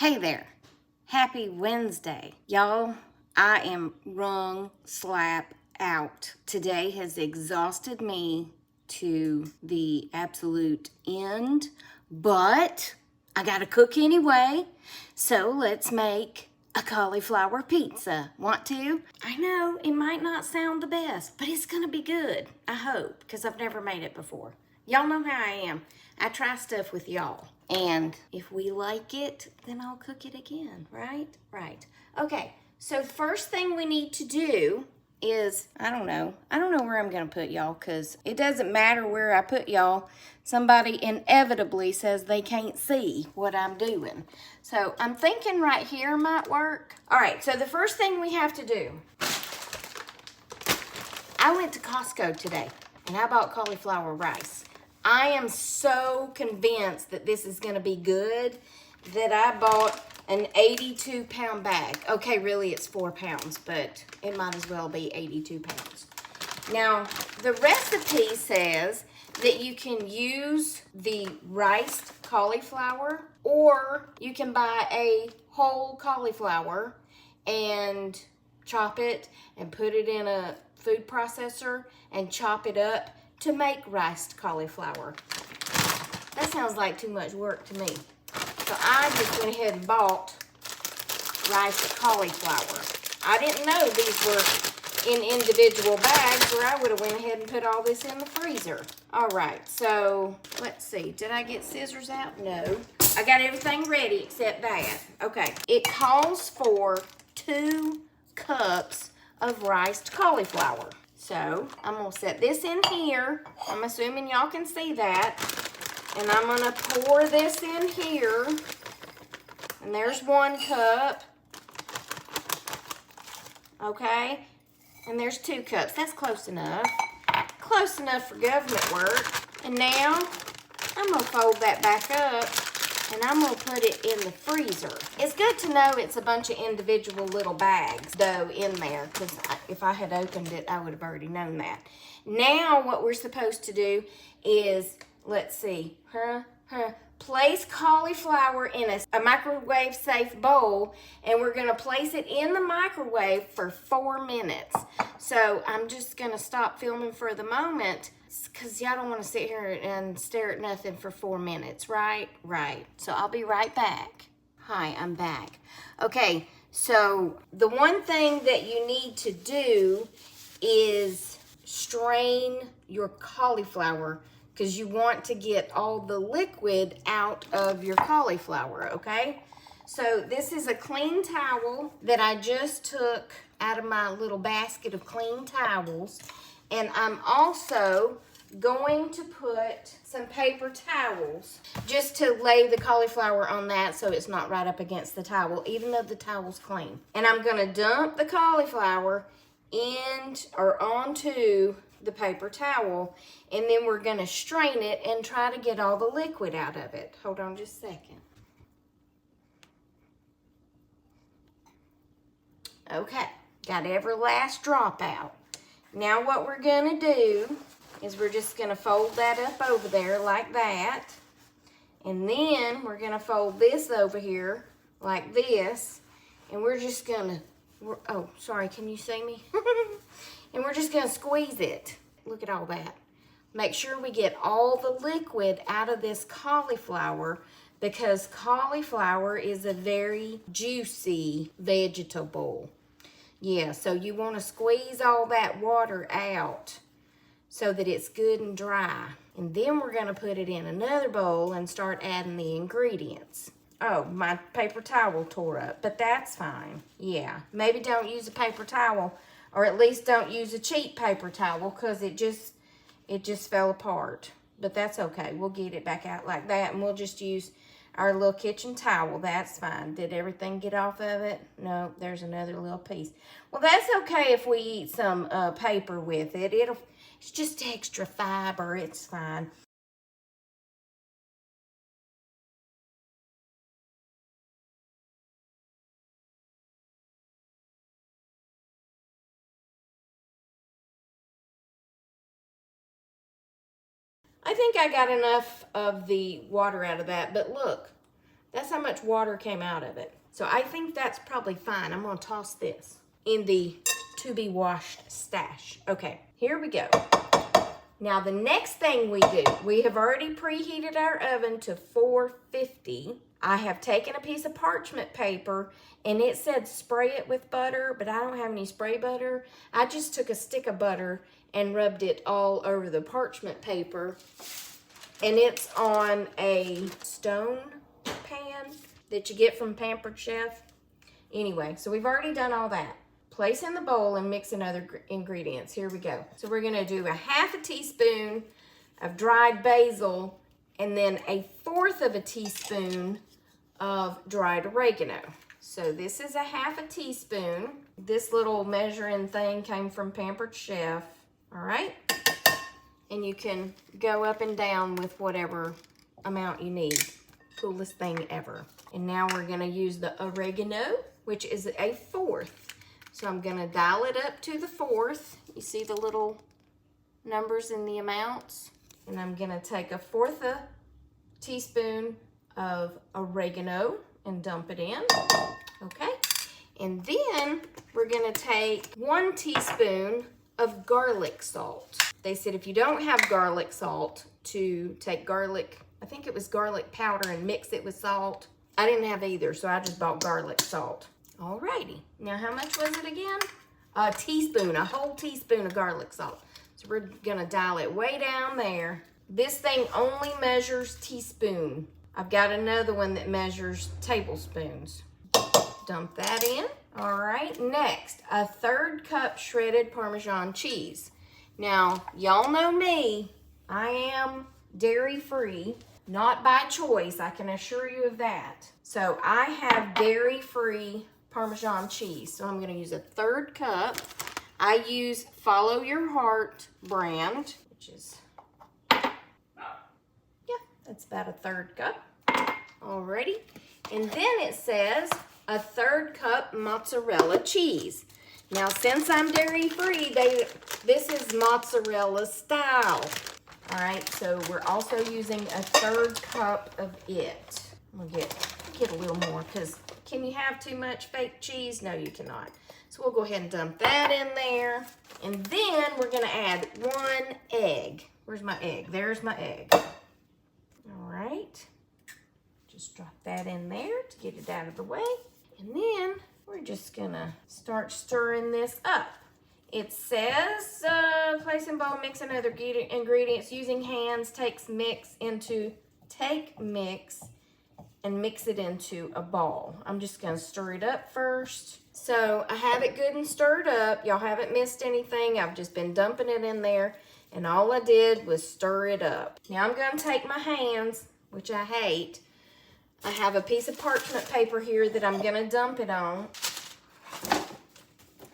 Hey there, happy Wednesday. Y'all, I am wrung slap out. Today has exhausted me to the absolute end, but I gotta cook anyway. So let's make a cauliflower pizza. Want to? I know it might not sound the best, but it's gonna be good. I hope, because I've never made it before. Y'all know how I am. I try stuff with y'all. And if we like it, then I'll cook it again, right? Right. Okay, so first thing we need to do is, I don't know where I'm gonna put y'all, because it doesn't matter where I put y'all. Somebody inevitably says they can't see what I'm doing. So I'm thinking right here might work. All right, so the first thing we have to do, I went to Costco today and I bought cauliflower rice. I am so convinced that this is gonna be good that I bought an 82-pound bag. Okay, really it's 4 pounds, but it might as well be 82 pounds. Now, the recipe says that you can use the riced cauliflower, or you can buy a whole cauliflower and chop it and put it in a food processor and chop it up to make riced cauliflower. That sounds like too much work to me. So I just went ahead and bought riced cauliflower. I didn't know these were in individual bags, or I would have went ahead and put all this in the freezer. All right, so let's see. Did I get scissors out? No. I got everything ready except that. Okay, it calls for 2 cups of riced cauliflower. So I'm gonna set this in here. I'm assuming y'all can see that. And I'm gonna pour this in here. And there's 1 cup. Okay, and there's 2 cups. That's close enough. Close enough for government work. And now I'm gonna fold that back up and I'm gonna put it in the freezer. It's good to know it's a bunch of individual little bags though in there, because if I had opened it, I would have already known that. Now what we're supposed to do is, let's see, place cauliflower in a microwave safe bowl, and we're gonna place it in the microwave for 4 minutes. So I'm just gonna stop filming for the moment, because y'all don't want to sit here and stare at nothing for 4 minutes, right? Right. So I'll be right back. Hi, I'm back. Okay, so the one thing that you need to do is strain your cauliflower, because you want to get all the liquid out of your cauliflower, okay? So this is a clean towel that I just took out of my little basket of clean towels. And I'm also going to put some paper towels just to lay the cauliflower on that so it's not right up against the towel, even though the towel's clean. And I'm gonna dump the cauliflower in or onto the paper towel, and then we're gonna strain it and try to get all the liquid out of it. Hold on just a second. Okay, got every last drop out. Now what we're gonna do is we're just gonna fold that up over there like that. And then we're gonna fold this over here like this. And we're just gonna, oh, sorry, can you see me? And we're just gonna squeeze it. Look at all that. Make sure we get all the liquid out of this cauliflower, because cauliflower is a very juicy vegetable. Yeah, so you want to squeeze all that water out so that it's good and dry. And then we're going to put it in another bowl and start adding the ingredients. Oh, my paper towel tore up, but that's fine. Yeah, maybe don't use a paper towel, or at least don't use a cheap paper towel, because it just fell apart. But that's okay. We'll get it back out like that, and we'll just use our little kitchen towel. That's fine. Did everything get off of it? No, there's another little piece. Well, that's okay if we eat some paper with it. It's just extra fiber. It's fine. I think I got enough of the water out of that, but look, That's how much water came out of it. So I think that's probably fine. I'm gonna toss this in the to be washed stash. Okay, here we go. Now the next thing we do, we have already preheated our oven to 450. I have taken a piece of parchment paper and it said spray it with butter, but I don't have any spray butter. I just took a stick of butter and rubbed it all over the parchment paper. And it's on a stone pan that you get from Pampered Chef. Anyway, so we've already done all that. Place in the bowl and mix in other ingredients. Here we go. So we're gonna do a half a teaspoon of dried basil and then a fourth of a teaspoon of dried oregano. So this is a half a teaspoon. This little measuring thing came from Pampered Chef, all right? And you can go up and down with whatever amount you need. Coolest thing ever. And now we're gonna use the oregano, which is a fourth. So I'm gonna dial it up to the fourth. You see the little numbers in the amounts? And I'm gonna take a fourth a teaspoon of oregano and dump it in, okay? And then we're gonna take 1 teaspoon of garlic salt. They said if you don't have garlic salt, to take garlic, I think it was garlic powder, and mix it with salt. I didn't have either, so I just bought garlic salt. Alrighty, now how much was it again? A teaspoon, a whole teaspoon of garlic salt. So we're gonna dial it way down there. This thing only measures teaspoon. I've got another one that measures tablespoons. Dump that in. All right, next, a 1/3 cup shredded Parmesan cheese. Now, y'all know me, I am dairy-free, not by choice, I can assure you of that. So I have dairy-free Parmesan cheese, so I'm gonna use a 1/3 cup. I use Follow Your Heart brand, which is, yeah, that's about a 1/3 cup. Alrighty, and then it says a 1/3 cup mozzarella cheese. Now, since I'm dairy-free, this is mozzarella style. All right, so we're also using a 1/3 cup of it. I'm gonna get a little more, because can you have too much fake cheese? No, you cannot. So we'll go ahead and dump that in there. And then we're gonna add 1 egg. Where's my egg? There's my egg. All right, just drop that in there to get it out of the way. And then we're just gonna start stirring this up. It says, place in bowl, mix in other ingredients using hands, take mix and mix it into a ball. I'm just gonna stir it up first. So I have it good and stirred up. Y'all haven't missed anything. I've just been dumping it in there, and all I did was stir it up. Now I'm gonna take my hands, which I hate. I have a piece of parchment paper here that I'm gonna dump it on.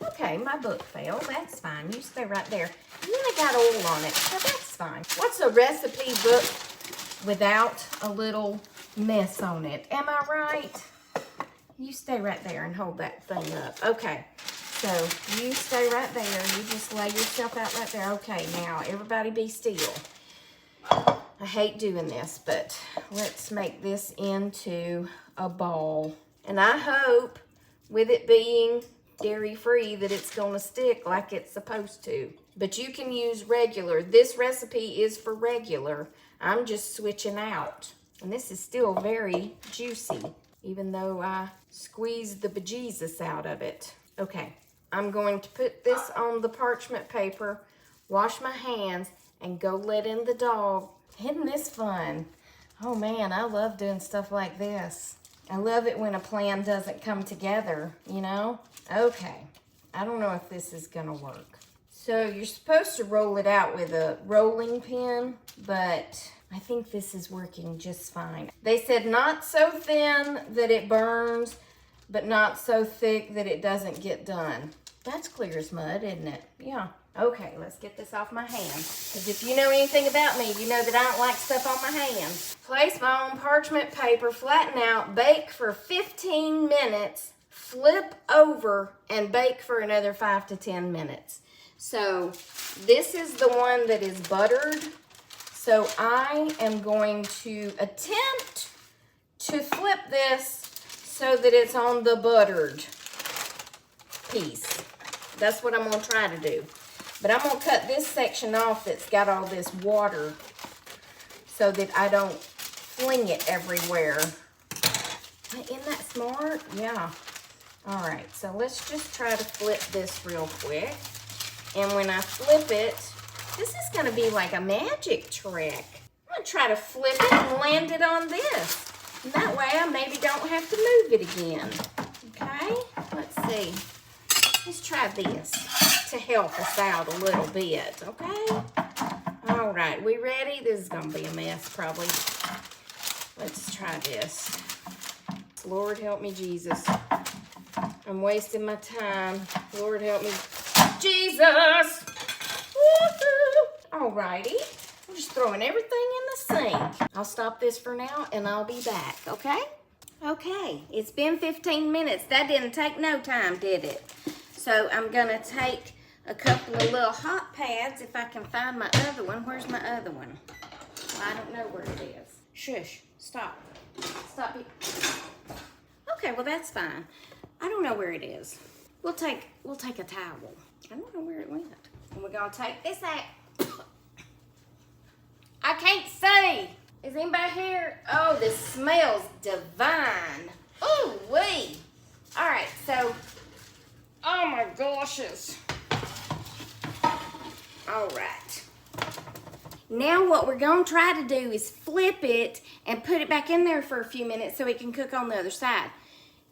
Okay, my book fell. That's fine. You stay right there. And then I got oil on it, so that's fine. What's a recipe book without a little mess on it? Am I right? You stay right there and hold that thing up. Okay, so you stay right there. You just lay yourself out right there. Okay, now everybody be still. I hate doing this, but let's make this into a ball. And I hope, with it being dairy-free, that it's gonna stick like it's supposed to. But you can use regular. This recipe is for regular. I'm just switching out. And this is still very juicy, even though I squeezed the bejesus out of it. Okay, I'm going to put this on the parchment paper, wash my hands, and go let in the dog. Isn't this fun? Oh man, I love doing stuff like this. I love it when a plan doesn't come together, you know? Okay, I don't know if this is gonna work. So you're supposed to roll it out with a rolling pin, but I think this is working just fine. They said not so thin that it burns, but not so thick that it doesn't get done. That's clear as mud, isn't it? Yeah. Okay, let's get this off my hand. Because if you know anything about me, you know that I don't like stuff on my hands. Place my own parchment paper, flatten out, bake for 15 minutes, flip over, and bake for another 5 to 10 minutes. So this is the one that is buttered. So I am going to attempt to flip this so that it's on the buttered piece. That's what I'm gonna try to do. But I'm gonna cut this section off that's got all this water so that I don't fling it everywhere. Isn't that smart? Yeah. All right, so let's just try to flip this real quick. And when I flip it, this is gonna be like a magic trick. I'm gonna try to flip it and land it on this. And that way I maybe don't have to move it again. Okay, let's see. Let's try this to help us out a little bit, okay? All right, we ready? This is gonna be a mess probably. Let's try this. Lord help me, Jesus. I'm wasting my time. Lord help me, Jesus. All righty. I'm just throwing everything in the sink. I'll stop this for now and I'll be back, okay? Okay, it's been 15 minutes. That didn't take no time, did it? So I'm gonna take a couple of little hot pads if I can find my other one. Where's my other one? Well, I don't know where it is. Shush, stop. Stop it. Okay, well that's fine. I don't know where it is. We'll take a towel. I don't know where it went. And we're gonna take this out. I can't see. Is anybody here? Oh, this smells divine. Ooh wee. All right, so, oh my goshes. All right. Now what we're gonna try to do is flip it and put it back in there for a few minutes so it can cook on the other side.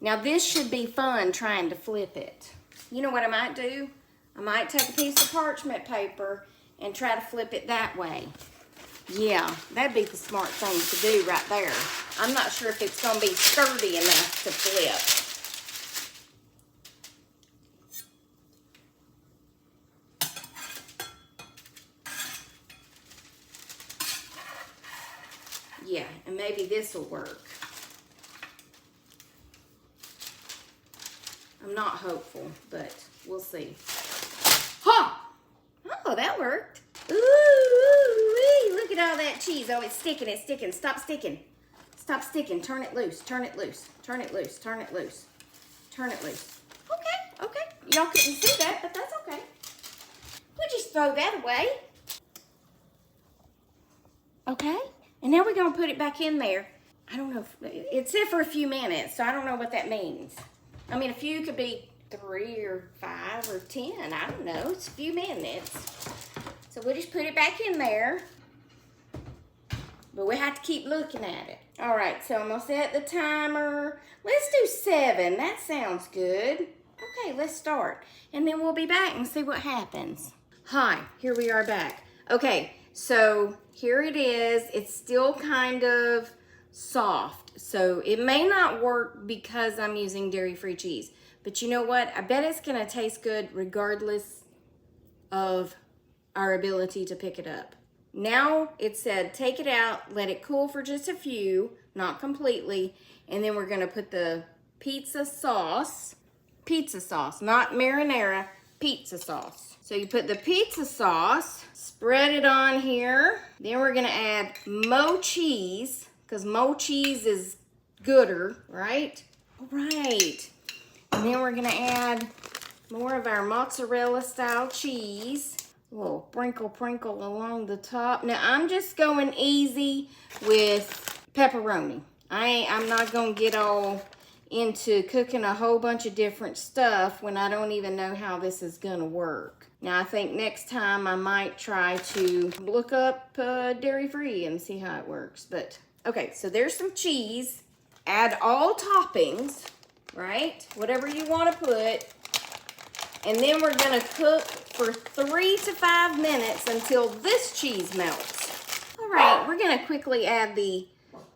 Now this should be fun trying to flip it. You know what I might do? I might take a piece of parchment paper and try to flip it that way. Yeah, that'd be the smart thing to do right there. I'm not sure if it's gonna be sturdy enough to flip. Yeah, and maybe this will work. I'm not hopeful, but we'll see. Huh! Oh, that worked. Ooh, look at all that cheese. Oh, it's sticking, it's sticking. Stop sticking. Stop sticking. Turn it loose, turn it loose, turn it loose, turn it loose, turn it loose. Okay, okay. Y'all couldn't see that, but that's okay. We'll just throw that away. Okay, and now we're gonna put it back in there. I don't know, it said for a few minutes, so I don't know what that means. I mean, a few could be 3 or 5 or 10, I don't know, it's a few minutes. So we'll just put it back in there, but we have to keep looking at it. All right, so I'm gonna set the timer. Let's do 7, that sounds good. Okay, let's start. And then we'll be back and see what happens. Hi, here we are back. Okay, so here it is. It's still kind of soft. So it may not work because I'm using dairy-free cheese. But you know what? I bet it's gonna taste good regardless of our ability to pick it up. Now it said take it out, let it cool for just a few, not completely, and then we're gonna put the pizza sauce, not marinara, pizza sauce. So you put the pizza sauce, spread it on here. Then we're gonna add mo cheese, because mo cheese is gooder, right? All right. And then we're gonna add more of our mozzarella style cheese. A little sprinkle along the top. Now I'm just going easy with pepperoni. I'm not gonna get all into cooking a whole bunch of different stuff when I don't even know how this is gonna work. Now I think next time I might try to look up dairy-free and see how it works. But okay, so there's some cheese. Add all toppings, right? Whatever you want to put. And then we're gonna cook for 3 to 5 minutes until this cheese melts. All right, we're gonna quickly add the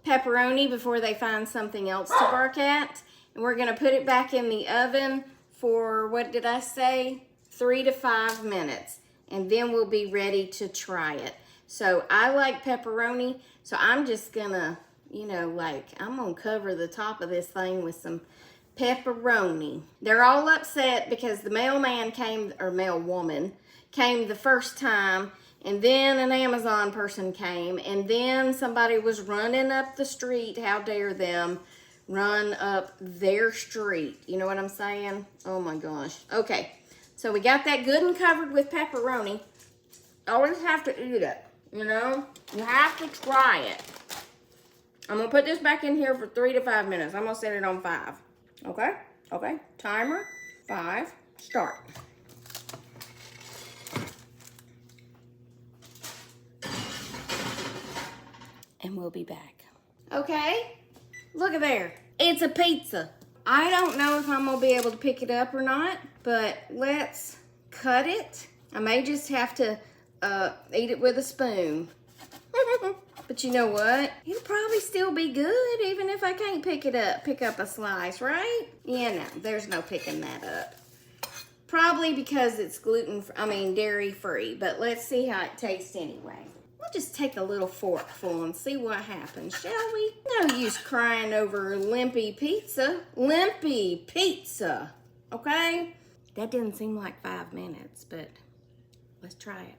pepperoni before they find something else to bark at. And we're gonna put it back in the oven for, what did I say? 3 to 5 minutes. And then we'll be ready to try it. So I like pepperoni, so I'm just gonna, you know, like, I'm gonna cover the top of this thing with some pepperoni. They're all upset because the mailman came, or mailwoman, came the first time And then an Amazon person came, and then somebody was running up the street. How dare them run up their street? You know what I'm saying? Oh my gosh. Okay, so we got that good and covered with pepperoni. Always have to eat it, you know? You have to try it. I'm gonna put this back in here for 3 to 5 minutes. I'm gonna set it on 5. Okay? Okay. Timer, 5, start. And we'll be back. Okay, look at there. It's a pizza. I don't know if I'm gonna be able to pick it up or not, but let's cut it. I may just have to eat it with a spoon. But you know what? It'll probably still be good even if I can't pick up a slice, right? Yeah, no, there's no picking that up. Probably because it's dairy free, but let's see how it tastes anyway. We'll just take a little forkful and see what happens, shall we? No use crying over Limpy Pizza. Limpy Pizza, okay? That didn't seem like 5 minutes, but let's try it.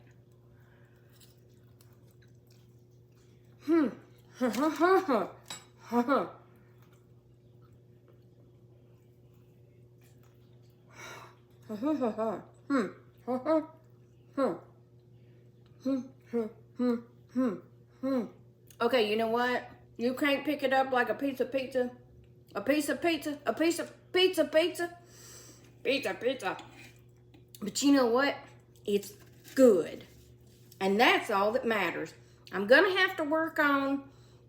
Okay, you know what? You can't pick it up like a piece of pizza. A piece of pizza. A piece of pizza. Pizza. But you know what? It's good. And that's all that matters. I'm gonna have to work on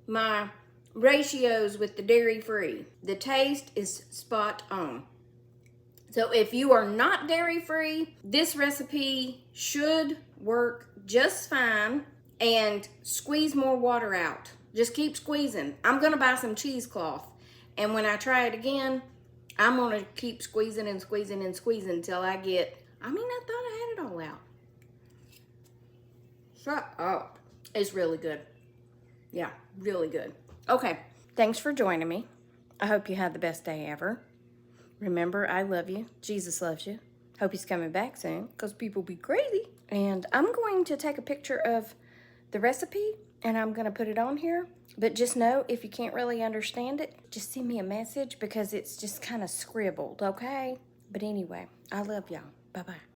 my ratios with the dairy free. The taste is spot on. So if you are not dairy free, this recipe should work just fine. And squeeze more water out. Just keep squeezing. I'm gonna buy some cheesecloth. And when I try it again, I'm gonna keep squeezing and squeezing and squeezing until I get, I thought I had it all out. Shut up. It's really good. Yeah, really good. Okay, thanks for joining me. I hope you had the best day ever. Remember, I love you. Jesus loves you. Hope he's coming back soon, because people be crazy. And I'm going to take a picture of the recipe, and I'm going to put it on here. But just know, if you can't really understand it, just send me a message, because it's just kind of scribbled, okay? But anyway, I love y'all. Bye-bye.